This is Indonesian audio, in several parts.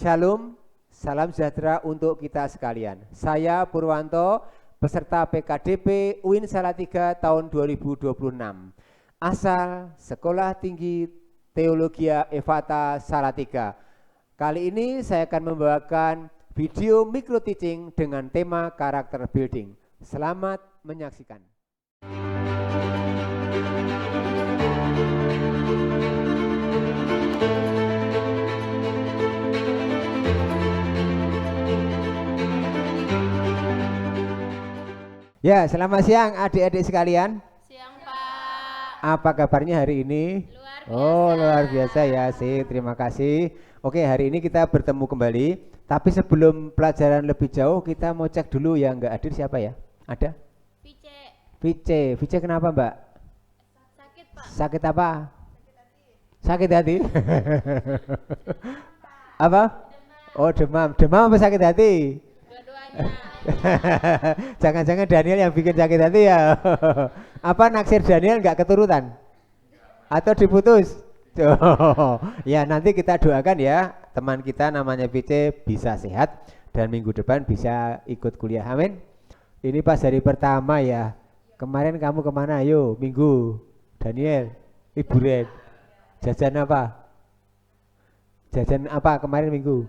Shalom, salam sejahtera untuk kita sekalian. Saya Purwanto, peserta PKDP UIN Salatiga tahun 2026. Asal Sekolah Tinggi Teologia Evata Salatiga. Kali ini saya akan membawakan video micro teaching dengan tema karakter building. Selamat menyaksikan. Ya, selamat siang adik-adik sekalian. Siang, Pak. Apa kabarnya hari ini? Luar biasa. Oh, luar biasa ya, sih. Terima kasih. Oke, hari ini kita bertemu kembali. Tapi sebelum pelajaran lebih jauh, kita mau cek dulu yang nggak hadir siapa ya? Ada? Vice. Vice kenapa Mbak? Sakit, Pak. Sakit apa? Sakit hati. Apa? Oh, demam. Demam apa sakit hati? Dua-duanya. Jangan-jangan Daniel yang bikin sakit hati ya. Apa naksir Daniel nggak keturutan? Atau diputus? Ya nanti kita doakan ya teman kita namanya Vice bisa sehat dan minggu depan bisa ikut kuliah. Amin. Ini pas hari pertama ya. Kemarin kamu kemana? Ayo minggu. Daniel liburan. Jajan apa? Jajan apa kemarin minggu?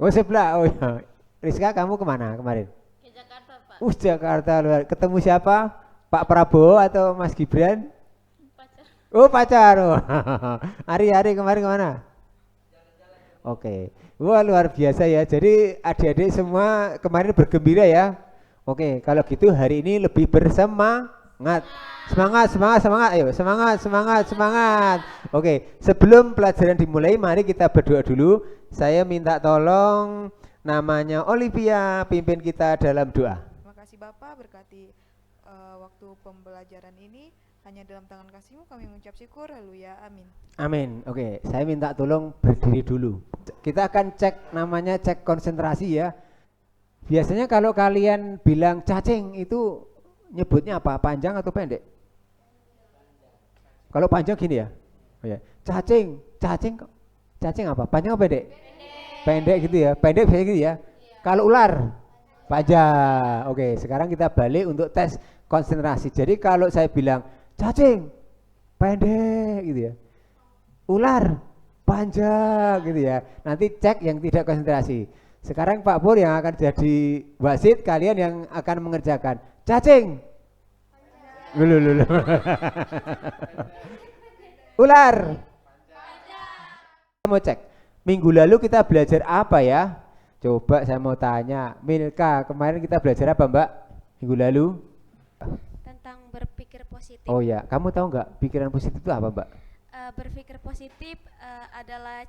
Oh sebelah. Oh ya. Rizka kamu kemana kemarin? Ke Jakarta, Pak. Jakarta luar. Ketemu siapa? Pak Prabowo atau Mas Gibran? Pacar. Oh pacar. Oh. Hari-hari kemarin kemana? Oke. Wah luar biasa ya. Jadi adik-adik semua kemarin bergembira ya. Oke. Kalau gitu hari ini lebih bersemangat. Semangat. Ayo semangat. Oke. Sebelum pelajaran dimulai, mari kita berdoa dulu. Saya minta tolong namanya Olivia pimpin kita dalam doa. Terima kasih Bapak, berkati waktu pembelajaran ini hanya dalam tangan kasih-Mu kami mengucap syukur, haleluya, amin. Amin. Oke, saya minta tolong berdiri dulu. Kita akan cek namanya cek konsentrasi ya. Biasanya kalau kalian bilang cacing itu nyebutnya apa? Panjang atau pendek? Kalau panjang gini ya. Oh ya. Cacing apa? Panjang apa pendek? Pendek gitu ya. Pendek biasanya gitu ya. Kalau ular panjang. Oke, sekarang kita balik untuk tes konsentrasi. Jadi kalau saya bilang cacing pendek gitu ya. Ular panjang gitu ya. Nanti cek yang tidak konsentrasi. Sekarang Pak Pur yang akan jadi wasit, kalian yang akan mengerjakan. Cacing. Lulu. Ular. Mau cek. Minggu lalu kita belajar apa ya? Coba saya mau tanya, Milka, kemarin kita belajar apa Mbak? Minggu lalu? Tentang berpikir positif. Oh ya, kamu tahu nggak pikiran positif itu apa Mbak? Berpikir positif adalah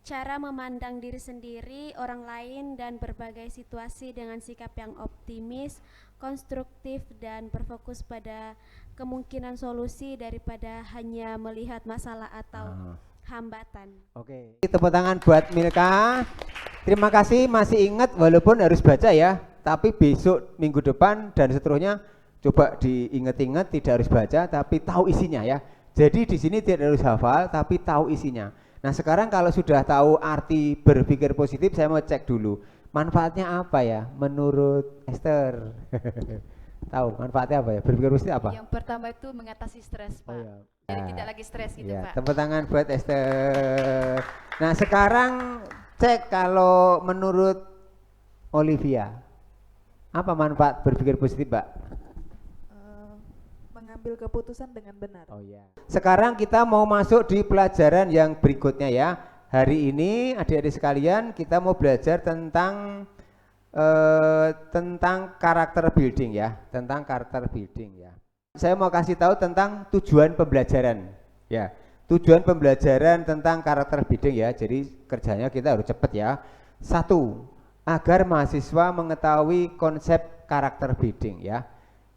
cara memandang diri sendiri, orang lain, dan berbagai situasi dengan sikap yang optimis, konstruktif, dan berfokus pada kemungkinan solusi daripada hanya melihat masalah atau hambatan. Oke. Tepuk tangan buat Milka. Terima kasih masih ingat walaupun harus baca ya, tapi besok minggu depan dan seterusnya coba diingat-ingat, tidak harus baca tapi tahu isinya ya. Jadi di sini tidak harus hafal tapi tahu isinya. Nah, sekarang kalau sudah tahu arti berpikir positif, saya mau cek dulu. Manfaatnya apa ya menurut Esther? Tahu manfaatnya apa ya? Berpikir positif apa? Yang pertama itu mengatasi stres, Pak. Oh, ya. Jadi tidak lagi stres gitu, Ya, Pak. tepuk tangan buat Esther. Nah, sekarang cek kalau menurut Olivia. Apa manfaat berpikir positif, Mbak? Mengambil keputusan dengan benar. Oh ya. Sekarang kita mau masuk di pelajaran yang berikutnya ya. Hari ini adik-adik sekalian kita mau belajar tentang karakter building ya, tentang karakter building ya. Saya mau kasih tahu tentang tujuan pembelajaran ya. Tujuan pembelajaran tentang karakter building ya. Jadi kerjanya kita harus cepat ya. 1. Agar mahasiswa mengetahui konsep karakter building ya.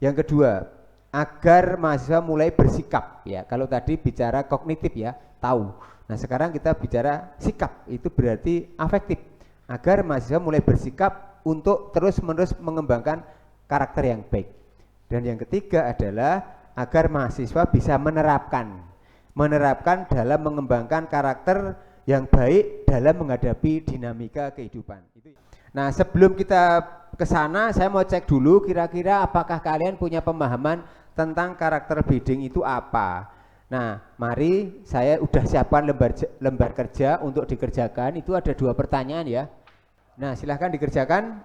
Yang kedua, agar mahasiswa mulai bersikap ya. Kalau tadi bicara kognitif ya, tahu. Nah, sekarang kita bicara sikap, itu berarti afektif. Agar mahasiswa mulai bersikap untuk terus-menerus mengembangkan karakter yang baik. Dan yang ketiga adalah agar mahasiswa bisa menerapkan dalam mengembangkan karakter yang baik dalam menghadapi dinamika kehidupan. Nah, sebelum kita ke sana, saya mau cek dulu kira-kira apakah kalian punya pemahaman tentang karakter bidding itu apa. Nah, mari saya udah siapkan lembar kerja untuk dikerjakan. Itu ada 2 pertanyaan ya. Nah, silahkan dikerjakan.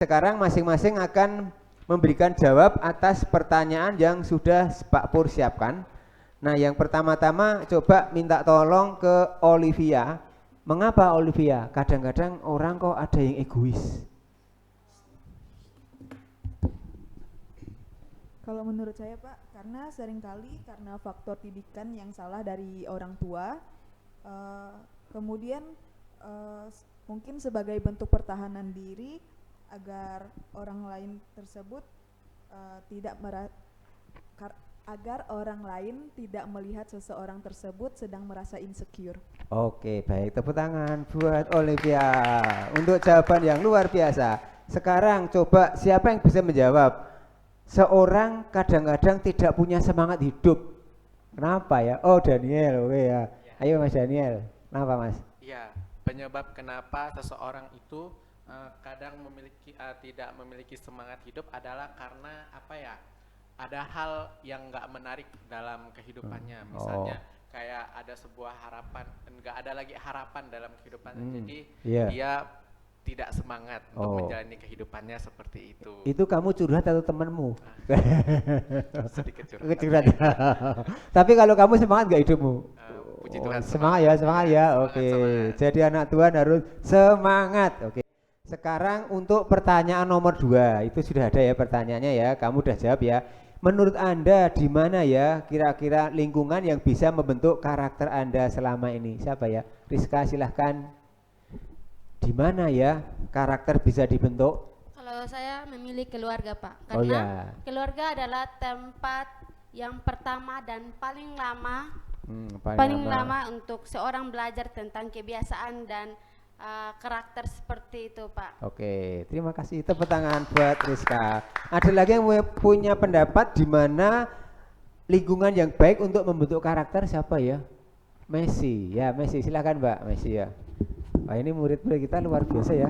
Sekarang masing-masing akan memberikan jawab atas pertanyaan yang sudah Pak Pur siapkan. Nah, yang pertama-tama coba minta tolong ke Olivia. Mengapa Olivia? Kadang-kadang orang kok ada yang egois. Kalau menurut saya Pak, karena seringkali karena faktor didikan yang salah dari orang tua, kemudian mungkin sebagai bentuk pertahanan diri agar orang lain tersebut agar orang lain tidak melihat seseorang tersebut sedang merasa insecure. Oke, baik, tepuk tangan buat Olivia untuk jawaban yang luar biasa. Sekarang coba siapa yang bisa menjawab? Seorang kadang-kadang tidak punya semangat hidup. Kenapa ya? Oh, Daniel, oke ya. Ayo Mas Daniel. Kenapa Mas? Ya, penyebab kenapa seseorang itu kadang tidak memiliki semangat hidup adalah karena apa ya? Ada hal yang nggak menarik dalam kehidupannya. Misalnya kayak ada sebuah harapan, nggak ada lagi harapan dalam kehidupannya. Jadi dia tidak semangat untuk menjalani kehidupannya seperti itu. Itu kamu curhat atau temanmu? Sedikit curhat. Curhat. Tapi kalau kamu semangat nggak hidupmu? Puji Tuhan. Semangat ya. Oke. Semangat. Jadi anak Tuhan harus semangat. Oke. Sekarang untuk pertanyaan nomor 2, itu sudah ada ya pertanyaannya ya. Kamu udah jawab ya. Menurut Anda di mana ya kira-kira lingkungan yang bisa membentuk karakter Anda selama ini? Siapa ya? Rizka, silahkan. Di mana ya karakter bisa dibentuk? Kalau saya memilih keluarga Pak, karena keluarga adalah tempat yang pertama dan paling lama untuk seorang belajar tentang kebiasaan dan karakter seperti itu Pak. Oke, terima kasih. Tepuk tangan buat Rizka. Ada lagi yang punya pendapat di mana lingkungan yang baik untuk membentuk karakter? Siapa ya? Messi, silakan Mbak Messi ya. Wah, ini murid-murid kita luar biasa ya.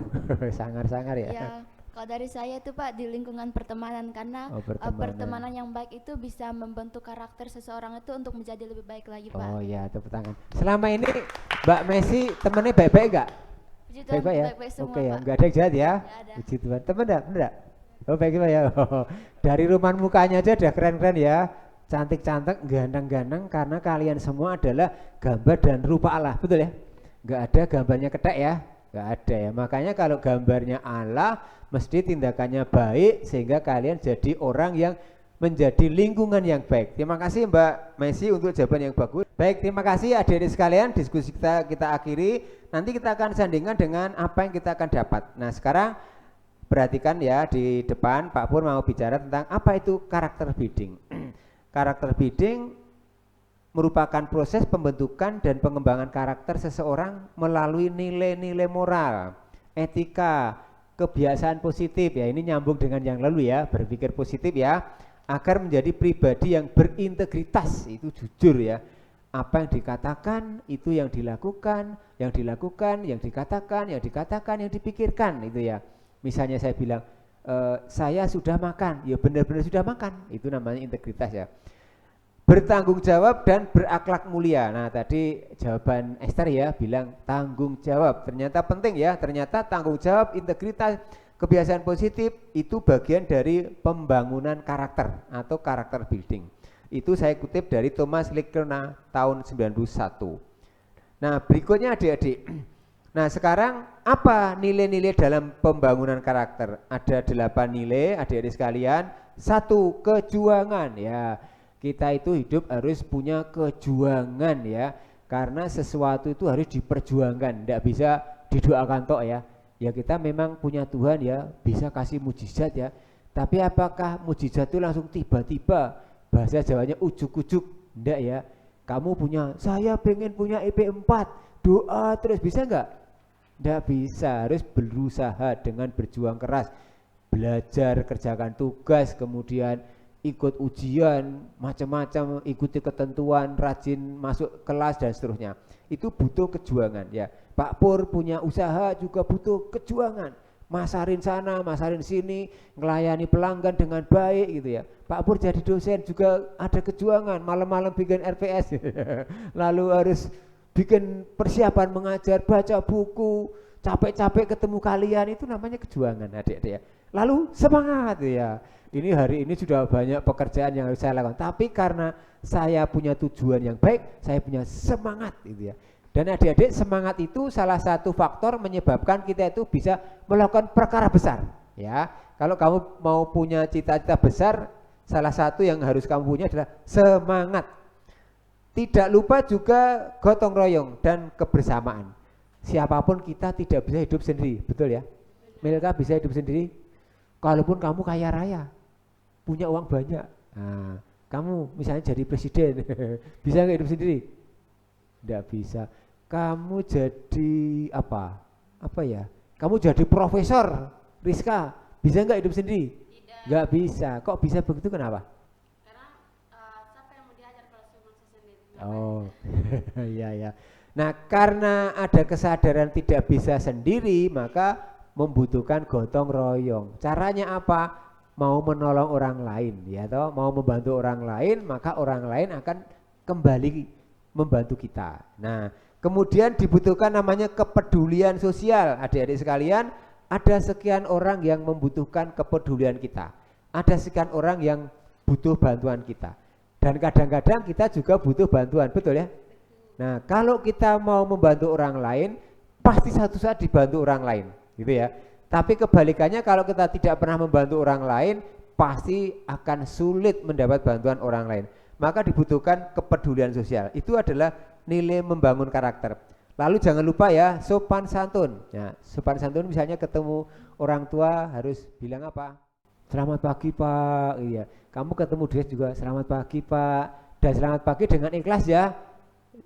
Sangar-sangar ya. Ya, kalau dari saya itu Pak di lingkungan pertemanan, karena pertemanan yang baik itu bisa membentuk karakter seseorang itu untuk menjadi lebih baik lagi Pak. Oh ya, tepuk tangan. Selama ini Mbak Messi temennya baik-baik enggak? Puji Tuhan, Baik-baik ya? baik-baik semua Oke ya, Pak. enggak ada yang jahat ya? Nggak ada. Puji Tuhan. Temen enggak? Oh baik ya. Dari rumahan mukanya aja udah keren-keren ya. Cantik-cantik, ganteng-ganteng, karena kalian semua adalah gambar dan rupa Allah. Betul ya? Enggak ada gambarnya ketek ya? Enggak ada ya. Makanya kalau gambarnya Allah mesti tindakannya baik sehingga kalian jadi orang yang menjadi lingkungan yang baik. Terima kasih Mbak Messi untuk jawaban yang bagus. Baik, terima kasih adik-adik sekalian. Diskusi kita akhiri. Nanti kita akan sandingkan dengan apa yang kita akan dapat. Nah, sekarang perhatikan ya, di depan Pak Pur mau bicara tentang apa itu karakter building. Karakter building merupakan proses pembentukan dan pengembangan karakter seseorang melalui nilai-nilai moral, etika, kebiasaan positif ya. Ini nyambung dengan yang lalu ya, berpikir positif ya, agar menjadi pribadi yang berintegritas, itu jujur ya. Apa yang dikatakan itu yang dilakukan, yang dikatakan, yang dipikirkan itu ya. Misalnya saya bilang saya sudah makan, ya benar-benar sudah makan, itu namanya integritas ya. Bertanggung jawab dan berakhlak mulia. Nah, tadi jawaban Esther ya bilang tanggung jawab. Ternyata penting ya, ternyata tanggung jawab, integritas, kebiasaan positif itu bagian dari pembangunan karakter atau karakter building. Itu saya kutip dari Thomas Lickner tahun 91. Nah, berikutnya adik-adik. Nah, sekarang apa nilai-nilai dalam pembangunan karakter? Ada 8 nilai adik-adik sekalian. 1, kejuangan ya. Kita itu hidup harus punya kejuangan ya, karena sesuatu itu harus diperjuangkan, tidak bisa didoakan tok ya. Ya kita memang punya Tuhan ya, bisa kasih mujizat ya, tapi apakah mujizat itu langsung tiba-tiba, bahasa Jawanya ujuk-ujuk, enggak ya. Kamu punya, saya pengen punya IP 4, doa terus bisa enggak? Enggak bisa, harus berusaha dengan berjuang keras, belajar, kerjakan tugas, kemudian ikut ujian, macam-macam, ikuti ketentuan, rajin masuk kelas dan seterusnya. Itu butuh kejuangan ya. Pak Pur punya usaha juga butuh kejuangan. Masarin sana, masarin sini, melayani pelanggan dengan baik gitu ya. Pak Pur jadi dosen juga ada kejuangan, malam-malam bikin RPS. Lalu harus bikin persiapan mengajar, baca buku, capek-capek ketemu kalian, itu namanya kejuangan adik-adik ya. Lalu semangat ya. Ini hari ini sudah banyak pekerjaan yang harus saya lakukan, tapi karena saya punya tujuan yang baik, saya punya semangat gitu ya. Dan adik-adik, semangat itu salah satu faktor menyebabkan kita itu bisa melakukan perkara besar ya. Kalau kamu mau punya cita-cita besar, salah satu yang harus kamu punya adalah semangat. Tidak lupa juga gotong royong dan kebersamaan. Siapapun kita tidak bisa hidup sendiri, betul ya? Milka bisa hidup sendiri? Kalaupun kamu kaya raya, punya uang banyak, nah, kamu misalnya jadi presiden, bisa nggak hidup sendiri? Tidak bisa. Kamu jadi apa ya? Kamu jadi profesor, Rizka, bisa nggak hidup sendiri? Nggak bisa. Kok bisa begitu? Kenapa? Karena siapa yang mau diajar kalau cuma saya sendiri? Oh, iya ya. Nah, karena ada kesadaran tidak bisa sendiri, maka membutuhkan gotong royong. Caranya apa? Mau menolong orang lain, ya toh, mau membantu orang lain, maka orang lain akan kembali membantu kita. Nah, kemudian dibutuhkan namanya kepedulian sosial. Adik-adik sekalian, ada sekian orang yang membutuhkan kepedulian kita. Ada sekian orang yang butuh bantuan kita. Dan kadang-kadang kita juga butuh bantuan, betul ya? Nah, kalau kita mau membantu orang lain, pasti satu saat dibantu orang lain, gitu ya. Tapi kebalikannya, kalau kita tidak pernah membantu orang lain, pasti akan sulit mendapat bantuan orang lain. Maka dibutuhkan kepedulian sosial. Itu adalah nilai membangun karakter. Lalu jangan lupa ya, sopan santun. Ya, sopan santun misalnya ketemu orang tua harus bilang apa? Selamat pagi Pak. Iya. Kamu ketemu dia juga selamat pagi Pak. Dan selamat pagi dengan ikhlas ya.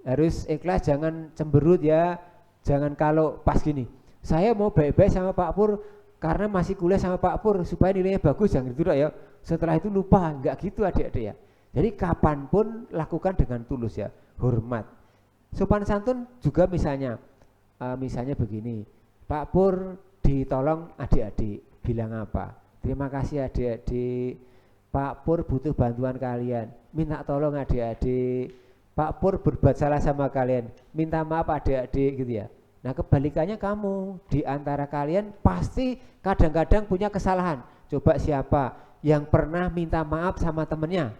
Harus ikhlas, jangan cemberut ya. Jangan kalau pas gini, saya mau baik-baik sama Pak Pur karena masih kuliah sama Pak Pur supaya nilainya bagus, jangan gitu ya. Setelah itu lupa, enggak gitu adik-adik ya. Jadi kapanpun lakukan dengan tulus ya, hormat. Sopan santun juga misalnya begini, Pak Pur ditolong adik-adik, bilang apa? Terima kasih adik-adik, Pak Pur butuh bantuan kalian, minta tolong adik-adik, Pak Pur berbuat salah sama kalian, minta maaf adik-adik gitu ya. Nah kebalikannya kamu, di antara kalian pasti kadang-kadang punya kesalahan. Coba siapa yang pernah minta maaf sama temennya?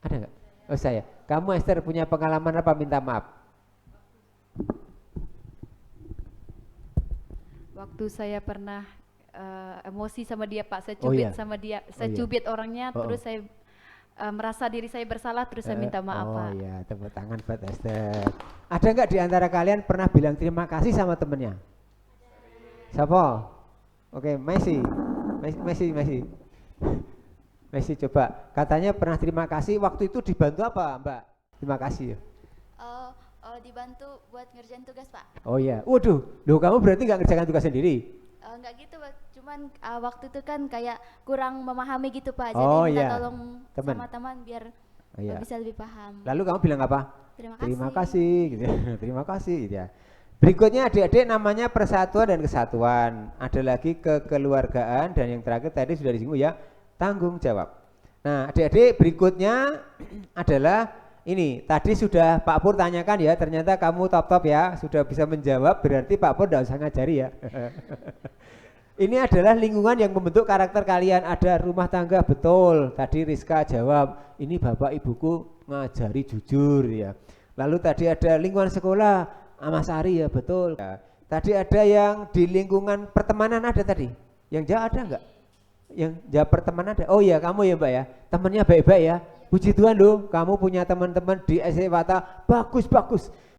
Ada nggak? Oh saya. Kamu Esther punya pengalaman apa minta maaf? Waktu saya pernah emosi sama dia Pak, saya cubit sama dia, saya cubit orangnya, terus saya merasa diri saya bersalah, terus saya minta maaf Pak. Oh iya, tepuk tangan buat Esther. Ada nggak di antara kalian pernah bilang terima kasih sama temennya? Siapa? Oke, Messi. Messi coba, katanya pernah terima kasih, waktu itu dibantu apa Mbak? Terima kasih ya. Dibantu buat ngerjain tugas Pak. Oh iya, waduh, loh kamu berarti nggak ngerjakan tugas sendiri? Enggak gitu Pak, cuman waktu itu kan kayak kurang memahami gitu Pak, Oh, jadi minta iya. tolong Teman. sama teman biar bisa lebih paham. Lalu kamu bilang apa? Terima kasih gitu ya. Terima kasih gitu ya. Berikutnya adik-adik namanya persatuan dan kesatuan. Ada lagi kekeluargaan dan yang terakhir tadi sudah disinggung ya, tanggung jawab. Nah adik-adik berikutnya adalah ini, tadi sudah Pak Pur tanyakan ya, ternyata kamu top ya, sudah bisa menjawab, berarti Pak Pur tidak usah ngajari ya. Ini adalah lingkungan yang membentuk karakter kalian. Ada rumah tangga, betul, tadi Rizka jawab, ini bapak ibuku ngajari jujur ya. Lalu tadi ada lingkungan sekolah, Mas Ari ya, betul ya. Tadi ada yang di lingkungan pertemanan, ada tadi, yang jawab ada enggak? Yang jawab pertemanan ada, oh ya kamu ya Mbak ya, temannya baik-baik ya. Puji Tuhan loh, kamu punya teman-teman di SD Wata, bagus.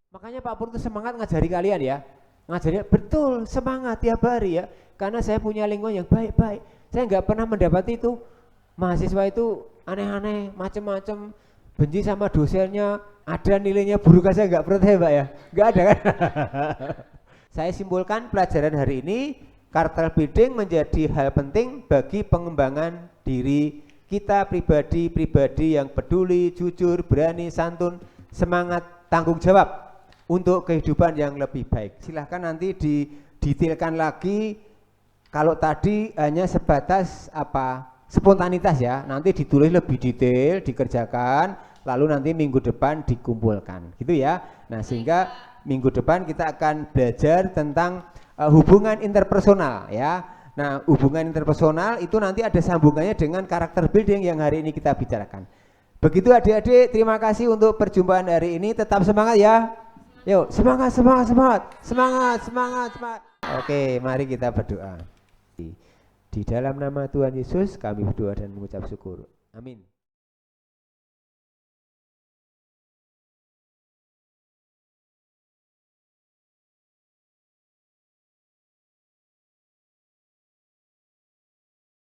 Makanya Pak Pur itu semangat ngajari kalian ya. Ngajari, betul, semangat tiap hari ya. Karena saya punya lingkungan yang baik-baik. Saya nggak pernah mendapati itu mahasiswa itu aneh-aneh, macam-macam, benci sama dosennya, ada nilainya buruk, saya nggak pernah Mbak ya. Nggak ada kan? Saya simpulkan pelajaran hari ini, karakter building menjadi hal penting bagi pengembangan diri kita pribadi-pribadi yang peduli, jujur, berani, santun, semangat, tanggung jawab untuk kehidupan yang lebih baik. Silahkan nanti didetailkan lagi. Kalau tadi hanya sebatas spontanitas ya, nanti ditulis lebih detail, dikerjakan, lalu nanti minggu depan dikumpulkan, gitu ya. Nah, sehingga minggu depan kita akan belajar tentang hubungan interpersonal ya. Nah, hubungan interpersonal itu nanti ada sambungannya dengan karakter building yang hari ini kita bicarakan. Begitu adik-adik, terima kasih untuk perjumpaan hari ini. Tetap semangat ya. Yuk, semangat. Oke, mari kita berdoa. Di dalam nama Tuhan Yesus kami berdoa dan mengucap syukur. Amin.